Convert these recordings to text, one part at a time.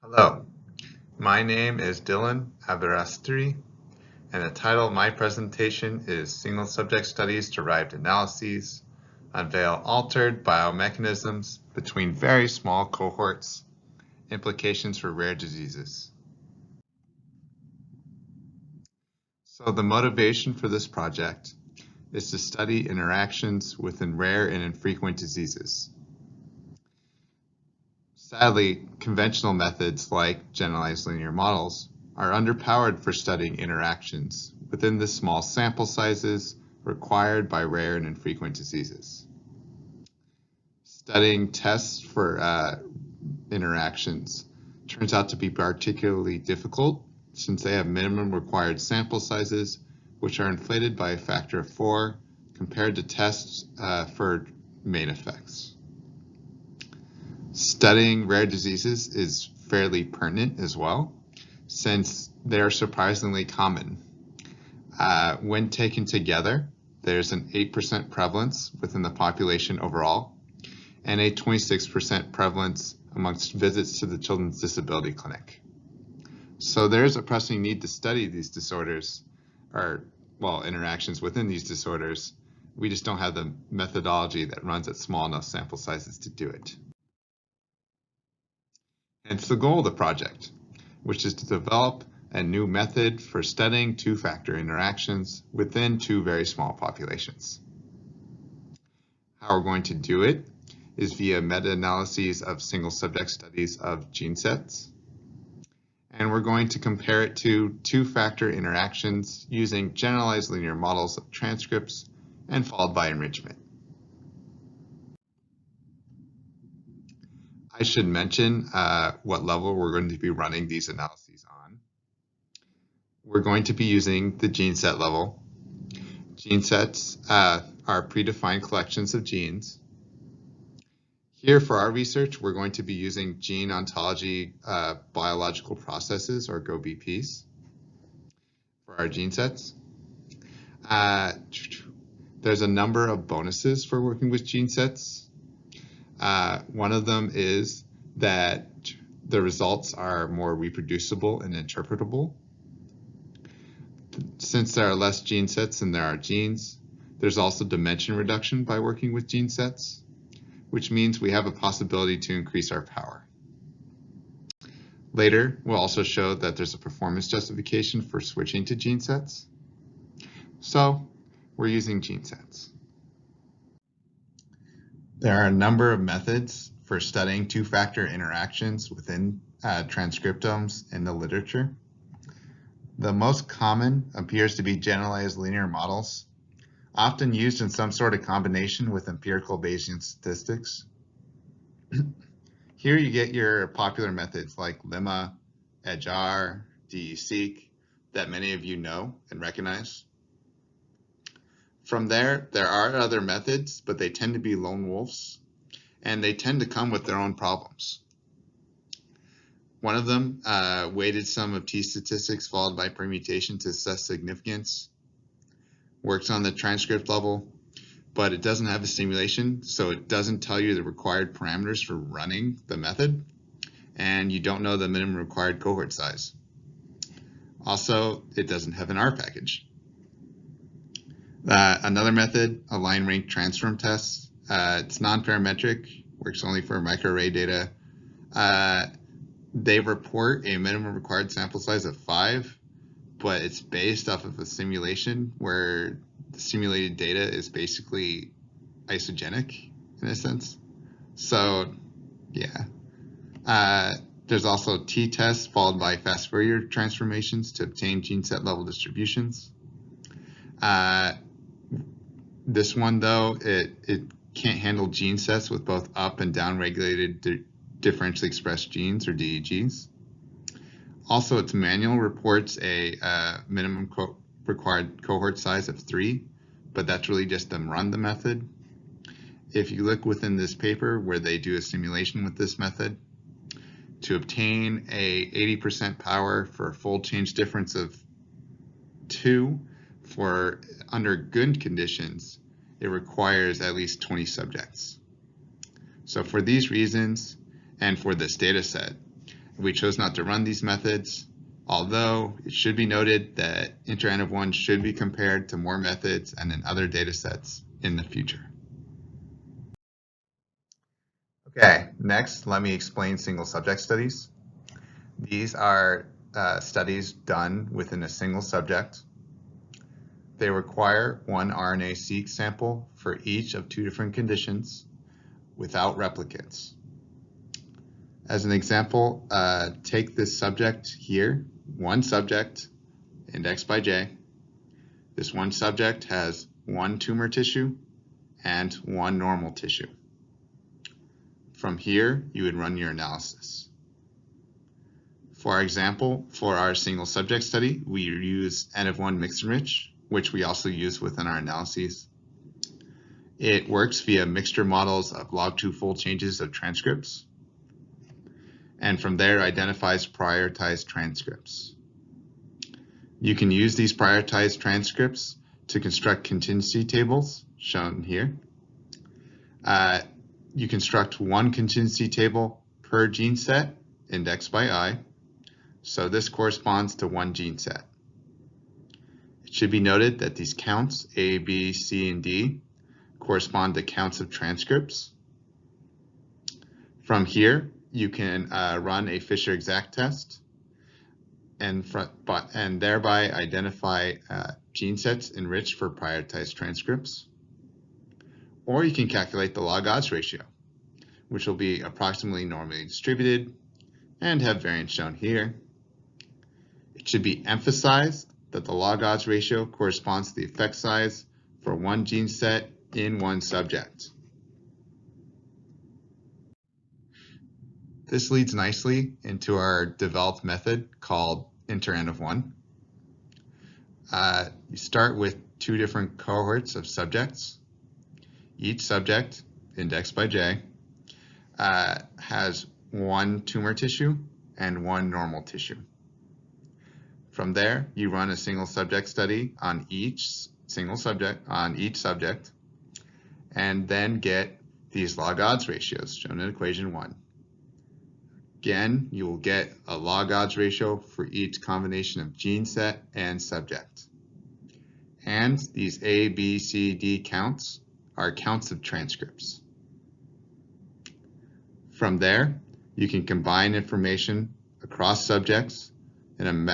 Hello, my name is Dillon Aberasturi, and the title of my presentation is Single Subject Studies Derived Analyses, Unveil Altered Biomechanisms Between Very Small Cohorts, Implications for Rare Diseases. So the motivation for this project is to study interactions within rare and infrequent diseases. Sadly, conventional methods like generalized linear models are underpowered for studying interactions within the small sample sizes required by rare and infrequent diseases. Studying tests for interactions turns out to be particularly difficult since they have minimum required sample sizes, which are inflated by a factor of 4 compared to tests for main effects. Studying rare diseases is fairly pertinent as well, since they are surprisingly common. When taken together, there's an 8% prevalence within the population overall, and a 26% prevalence amongst visits to the Children's Disability Clinic. So there's a pressing need to study these disorders, interactions within these disorders. We just don't have the methodology that runs at small enough sample sizes to do it. Hence the goal of the project, which is to develop a new method for studying two-factor interactions within two very small populations. How we're going to do it is via meta-analyses of single subject studies of gene sets. And we're going to compare it to two-factor interactions using generalized linear models of transcripts and followed by enrichment. I should mention what level we're going to be running these analyses on. We're going to be using the gene set level. Gene sets are predefined collections of genes. Here for our research, we're going to be using gene ontology biological processes, or GOBPs, for our gene sets. There's a number of bonuses for working with gene sets. One of them is that the results are more reproducible and interpretable. Since there are less gene sets than there are genes, there's also dimension reduction by working with gene sets, which means we have a possibility to increase our power. Later, we'll also show that there's a performance justification for switching to gene sets. So we're using gene sets. There are a number of methods for studying two-factor interactions within transcriptomes in the literature. The most common appears to be generalized linear models, often used in some sort of combination with empirical Bayesian statistics. Here you get your popular methods like lemma, edgeR, DE-seq, that many of you know and recognize. From there are other methods, but they tend to be lone wolves, and they tend to come with their own problems. One of them, weighted sum of t statistics followed by permutation to assess significance, works on the transcript level, but it doesn't have a simulation, so it doesn't tell you the required parameters for running the method, and you don't know the minimum required cohort size. Also, it doesn't have an R package. Another method, a line rank transform test. It's non-parametric, works only for microarray data. They report a minimum required sample size of 5, but it's based off of a simulation where the simulated data is basically isogenic in a sense. So yeah. There's also t-tests followed by fast Fourier transformations to obtain gene set level distributions. This one, though, it can't handle gene sets with both up and down regulated differentially expressed genes, or DEGs. Also, its manual reports a minimum required cohort size of 3, but that's really just them run the method. If you look within this paper where they do a simulation with this method, to obtain a 80% power for a fold change difference of 2, for under good conditions, it requires at least 20 subjects. So for these reasons, and for this data set, We chose not to run these methods, although it should be noted that inter-N-of-1 should be compared to more methods and in other data sets in the future. Okay, next, let me explain single subject studies. These are studies done within a single subject. They require one RNA-seq sample for each of 2 different conditions without replicates. As an example, take this subject here, one subject, indexed by J. This one subject has 1 tumor tissue and 1 normal tissue. From here, you would run your analysis. For example, for our single subject study, we use N-of-1 mix-enrich, which we also use within our analyses. It works via mixture models of log2 fold changes of transcripts, and from there identifies prioritized transcripts. You can use these prioritized transcripts to construct contingency tables, shown here. You construct one contingency table per gene set, indexed by I, so this corresponds to 1 gene set. It should be noted that these counts, A, B, C, and D, correspond to counts of transcripts. From here, you can run a Fisher exact test and thereby identify gene sets enriched for prioritized transcripts. Or you can calculate the log odds ratio, which will be approximately normally distributed and have variance shown here. It should be emphasized that the log odds ratio corresponds to the effect size for 1 gene set in 1 subject. This leads nicely into our developed method called inter-N-of-1. You start with 2 different cohorts of subjects. Each subject, indexed by J, has 1 tumor tissue and 1 normal tissue. From there, you run a single subject study on each subject, and then get these log odds ratios shown in equation 1. Again, you will get a log odds ratio for each combination of gene set and subject. And these A, B, C, D counts are counts of transcripts. From there, you can combine information across subjects in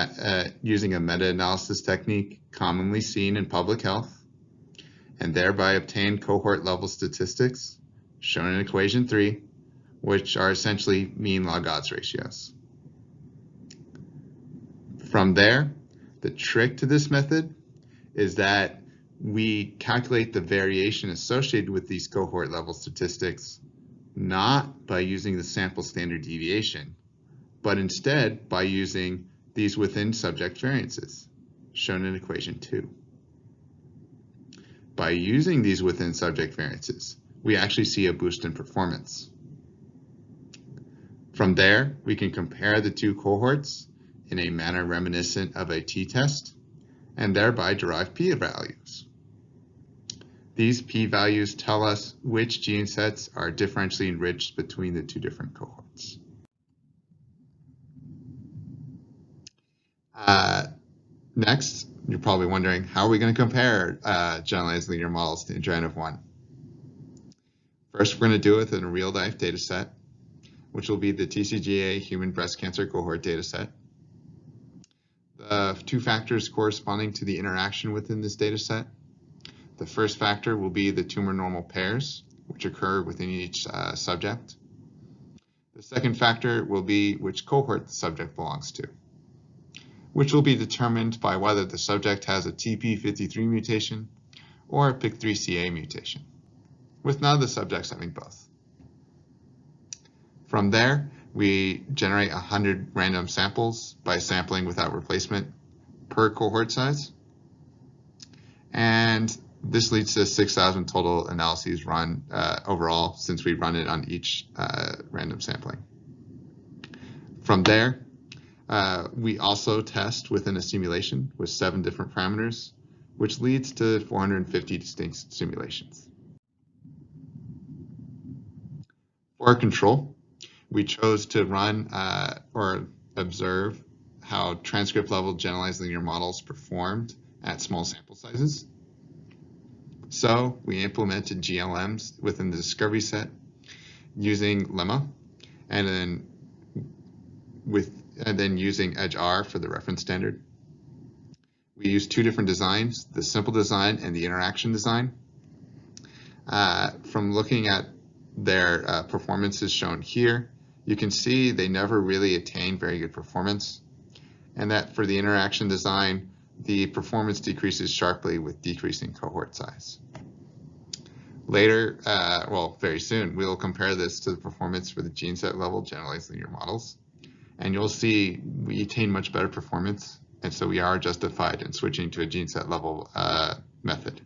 using a meta-analysis technique commonly seen in public health, and thereby obtain cohort level statistics, shown in equation 3, which are essentially mean log odds ratios. From there, the trick to this method is that we calculate the variation associated with these cohort level statistics not by using the sample standard deviation, but instead by using these within subject variances, shown in equation 2. By using these within subject variances, we actually see a boost in performance. From there, we can compare the 2 cohorts in a manner reminiscent of a t-test, and thereby derive p-values. These p-values tell us which gene sets are differentially enriched between the 2 different cohorts. Next, you're probably wondering, how are we going to compare generalized linear models to inter-N-of-1? First, we're going to do it in a real-life data set, which will be the TCGA human breast cancer cohort data set. The 2 factors corresponding to the interaction within this data set. The first factor will be the tumor normal pairs, which occur within each subject. The second factor will be which cohort the subject belongs to, which will be determined by whether the subject has a TP53 mutation or a PIK3CA mutation, with none of the subjects having both. From there, we generate 100 random samples by sampling without replacement per cohort size. And this leads to 6,000 total analyses run overall, since we run it on each random sampling. From there, we also test within a simulation with 7 different parameters, which leads to 450 distinct simulations. For our control, we chose to run or observe how transcript level generalized linear models performed at small sample sizes. So we implemented GLMs within the discovery set using lemma, and then using edge-R for the reference standard. We used two different designs, the simple design and the interaction design. From looking at their performances shown here, you can see they never really attained very good performance, and that for the interaction design, the performance decreases sharply with decreasing cohort size. Later, well, very soon, we will compare this to the performance for the gene set level generalized linear models, and you'll see we attain much better performance, and so we are justified in switching to a gene set level method.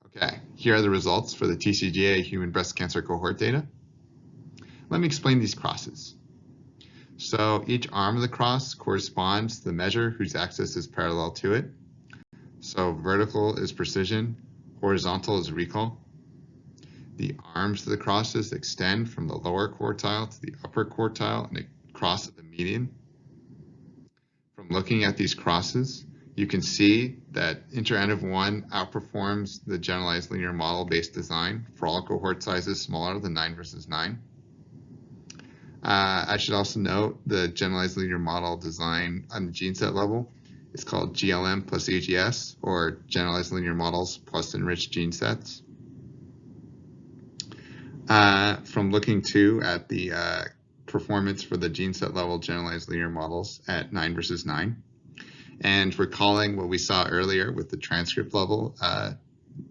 Okay, here are the results for the TCGA human breast cancer cohort data. Let me explain these crosses. So each arm of the cross corresponds to the measure whose axis is parallel to it. So vertical is precision, horizontal is recall. The arms of the crosses extend from the lower quartile to the upper quartile and cross at the median. From looking at these crosses, you can see that inter-N of 1 outperforms the generalized linear model-based design for all cohort sizes smaller than 9 versus 9. I should also note the generalized linear model design on the gene set level is called GLM plus AGS, or generalized linear models plus enriched gene sets. From looking too at the performance for the gene set level generalized linear models at 9 versus 9, and recalling what we saw earlier with the transcript level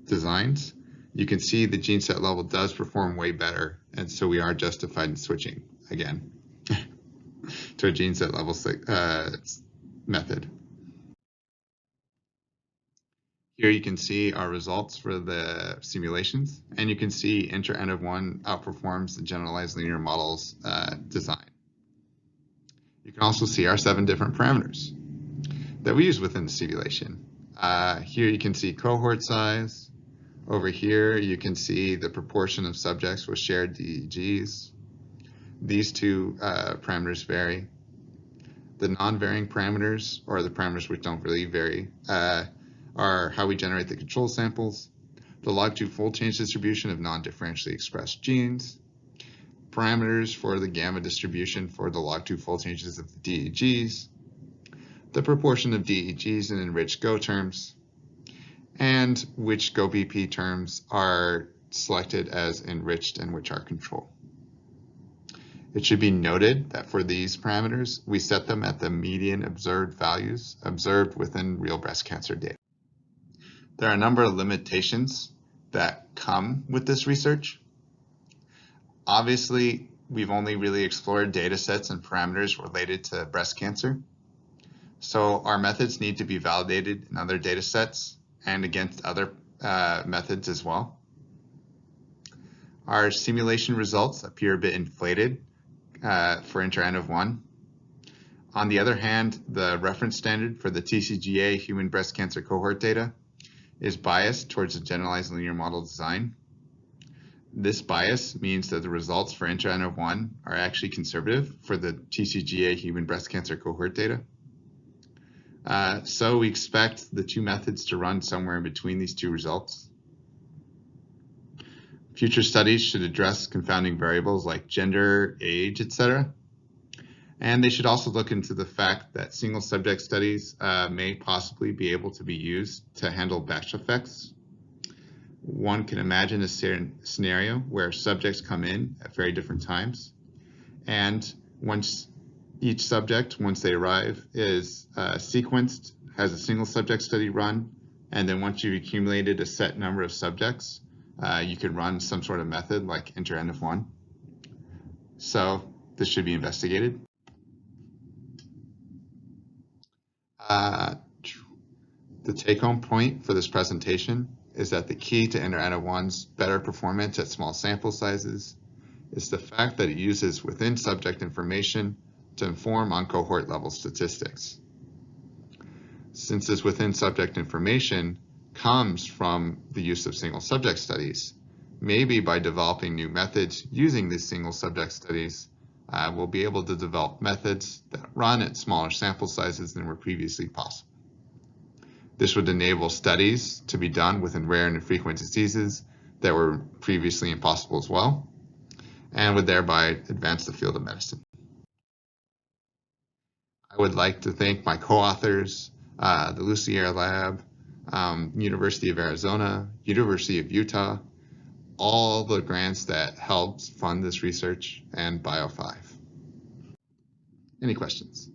designs, you can see the gene set level does perform way better, and so we are justified in switching again to a gene set level method. Here you can see our results for the simulations, and you can see inter-N of 1 outperforms the generalized linear models design. You can also see our 7 different parameters that we use within the simulation. Here you can see cohort size. Over here you can see the proportion of subjects with shared DEGs. These two parameters vary. The non-varying parameters, or the parameters which don't really vary, are how we generate the control samples, the log2 fold change distribution of non-differentially expressed genes, parameters for the gamma distribution for the log2 fold changes of the DEGs, the proportion of DEGs in enriched Go terms, and which GoBP terms are selected as enriched and which are control. It should be noted that for these parameters, we set them at the median observed values observed within real breast cancer data. There are a number of limitations that come with this research. Obviously, we've only really explored data sets and parameters related to breast cancer. So our methods need to be validated in other data sets and against other methods as well. Our simulation results appear a bit inflated for inter-N of 1. On the other hand, the reference standard for the TCGA human breast cancer cohort data is biased towards a generalized linear model design. This bias means that the results for inter-N of 1 are actually conservative for the TCGA human breast cancer cohort data. So we expect the two methods to run somewhere in between these two results. Future studies should address confounding variables like gender, age, etc. And they should also look into the fact that single subject studies may possibly be able to be used to handle batch effects. One can imagine a scenario where subjects come in at very different times, and once each subject, once they arrive, is sequenced, has a single subject study run, and then once you've accumulated a set number of subjects, you could run some sort of method like inter-N of 1. So this should be investigated. The take-home point for this presentation is that the key to inter-N of 1's better performance at small sample sizes is the fact that it uses within subject information to inform on cohort level statistics. Since this within subject information comes from the use of single subject studies, maybe by developing new methods using these single subject studies, we'll be able to develop methods that run at smaller sample sizes than were previously possible. This would enable studies to be done within rare and infrequent diseases that were previously impossible as well, and would thereby advance the field of medicine. I would like to thank my co-authors, the Lucier Lab, University of Arizona, University of Utah, all the grants that helped fund this research, and Bio5. Any questions?